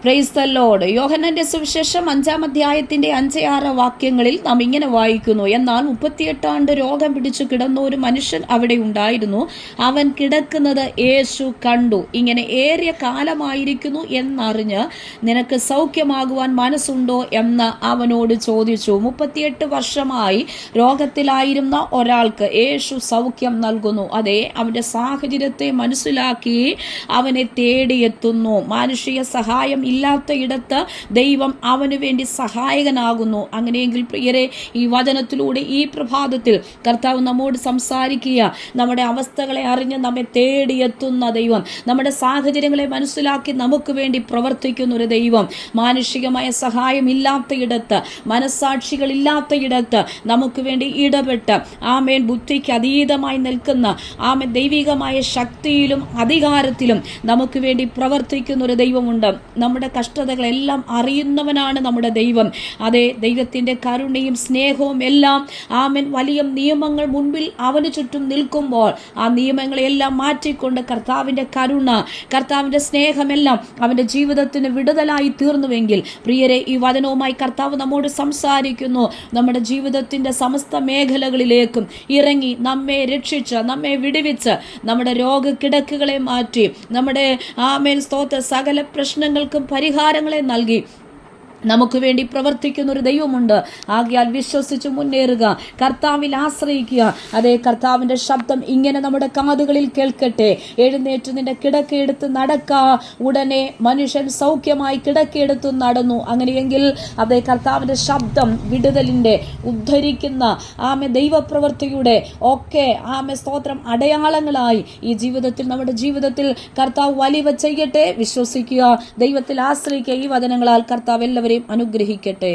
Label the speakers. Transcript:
Speaker 1: Praise the Lord. യോഹന്നാന്റെ സുവിശേഷം 5-ാം അധ്യായത്തിന്റെ 5-6 വാക്യങ്ങളിൽ നാം ഇങ്ങനെ വായിക്കുന്നു: എന്നാൽ 38 ആണ്ട് രോഗം പിടിച്ചു കിടന്ന ഒരു മനുഷ്യൻ അവിടെ ഉണ്ടായിരുന്നു. അവൻ കിടക്കുന്നത് യേശു കണ്ടു. ഇങ്ങനെ ഏറിയ കാലമായിരിക്കുന്നു എന്നറിഞ്ഞ് നിനക്ക് സൗഖ്യമാകുവാൻ മനസ്സുണ്ടോ എന്ന് അവനോട് ചോദിച്ചു. 38 വർഷമായി രോഗത്തിലായിരുന്ന ഒരാൾക്ക് യേശു സൗഖ്യം നൽകുന്നു. അതെ, അവന്റെ സാഹചര്യത്തെ മനസ്സിലാക്കി അവനെ തേടിയെത്തുന്നു. മാനുഷിക സഹായം ഇല്ലാത്ത ഇടത്ത് ദൈവം അവന് വേണ്ടി സഹായകനാകുന്നു. അങ്ങനെയെങ്കിൽ പ്രിയരെ, ഈ വചനത്തിലൂടെ ഈ പ്രഭാതത്തിൽ കർത്താവ് നമ്മോട് സംസാരിക്കുക. നമ്മുടെ അവസ്ഥകളെ അറിഞ്ഞ് നമ്മെ തേടിയെത്തുന്ന ദൈവം, നമ്മുടെ സാഹചര്യങ്ങളെ മനസ്സിലാക്കി നമുക്ക് വേണ്ടി പ്രവർത്തിക്കുന്ന ഒരു ദൈവം, മാനുഷികമായ സഹായം ഇല്ലാത്ത ഇടത്ത്, മനസ്സാക്ഷികളില്ലാത്ത ഇടത്ത് നമുക്ക് വേണ്ടി ഇടപെട്ട് ആമേൻ ബുദ്ധിക്ക് അതീതമായി നിൽക്കുന്ന ആമേൻ ദൈവികമായ ശക്തിയിലും അധികാരത്തിലും നമുക്ക് വേണ്ടി പ്രവർത്തിക്കുന്ന ഒരു ദൈവമുണ്ട്. നമ്മുടെ കഷ്ടതകളെല്ലാം അറിയുന്നവനാണ് നമ്മുടെ ദൈവം. അതെ, ദൈവത്തിൻ്റെ കരുണയും സ്നേഹവും എല്ലാം ആമേൻ വലിയ നിയമങ്ങൾ മുൻപിൽ അവന് ചുറ്റും നിൽക്കുമ്പോൾ ആ നിയമങ്ങളെല്ലാം മാറ്റിക്കൊണ്ട് കർത്താവിൻ്റെ കരുണ, കർത്താവിൻ്റെ സ്നേഹമെല്ലാം അവൻ്റെ ജീവിതത്തിന് വിടുതലായി തീർന്നുവെങ്കിൽ പ്രിയരെ, ഈ വചനവുമായി കർത്താവ് നമ്മോട് സംസാരിക്കുന്നു. നമ്മുടെ ജീവിതത്തിൻ്റെ സമസ്ത മേഖലകളിലേക്കും ഇറങ്ങി നമ്മെ രക്ഷിച്ച്, നമ്മെ വിടുവിച്ച്, നമ്മുടെ രോഗക്കിടക്കുകളെ മാറ്റി, നമ്മുടെ ആമേൻ സ്തോത്ര സകല പ്രശ്നങ്ങൾക്കും പരിഹാരങ്ങളെ നൽകി നമുക്ക് വേണ്ടി പ്രവർത്തിക്കുന്ന ഒരു ദൈവമുണ്ട്. ആകയാൽ വിശ്വസിച്ച് മുന്നേറുക, കർത്താവിൽ ആശ്രയിക്കുക. അതേ, കർത്താവിൻ്റെ ശബ്ദം ഇങ്ങനെ നമ്മുടെ കാതുകളിൽ കേൾക്കട്ടെ: എഴുന്നേറ്റ് നിന്റെ കിടക്കയെടുത്ത് നടക്ക. ഉടനെ മനുഷ്യൻ സൗഖ്യമായി കിടക്കയെടുത്ത് നടന്നു. അങ്ങനെയെങ്കിൽ അതേ, കർത്താവിൻ്റെ ശബ്ദം വിടുതലിൻ്റെ, ഉദ്ധരിക്കുന്ന ആമെ ദൈവപ്രവൃത്തിയുടെ ഒക്കെ ആമെ സ്തോത്രം അടയാളങ്ങളായി ഈ ജീവിതത്തിൽ, നമ്മുടെ ജീവിതത്തിൽ കർത്താവ് വലിയ ചെയ്യട്ടെ. വിശ്വസിക്കുക, ദൈവത്തിൽ ആശ്രയിക്കുക. ഈ വചനങ്ങളാൽ കർത്താവ് എല്ലാവരെയും അനുഗ്രഹിക്കട്ടെ.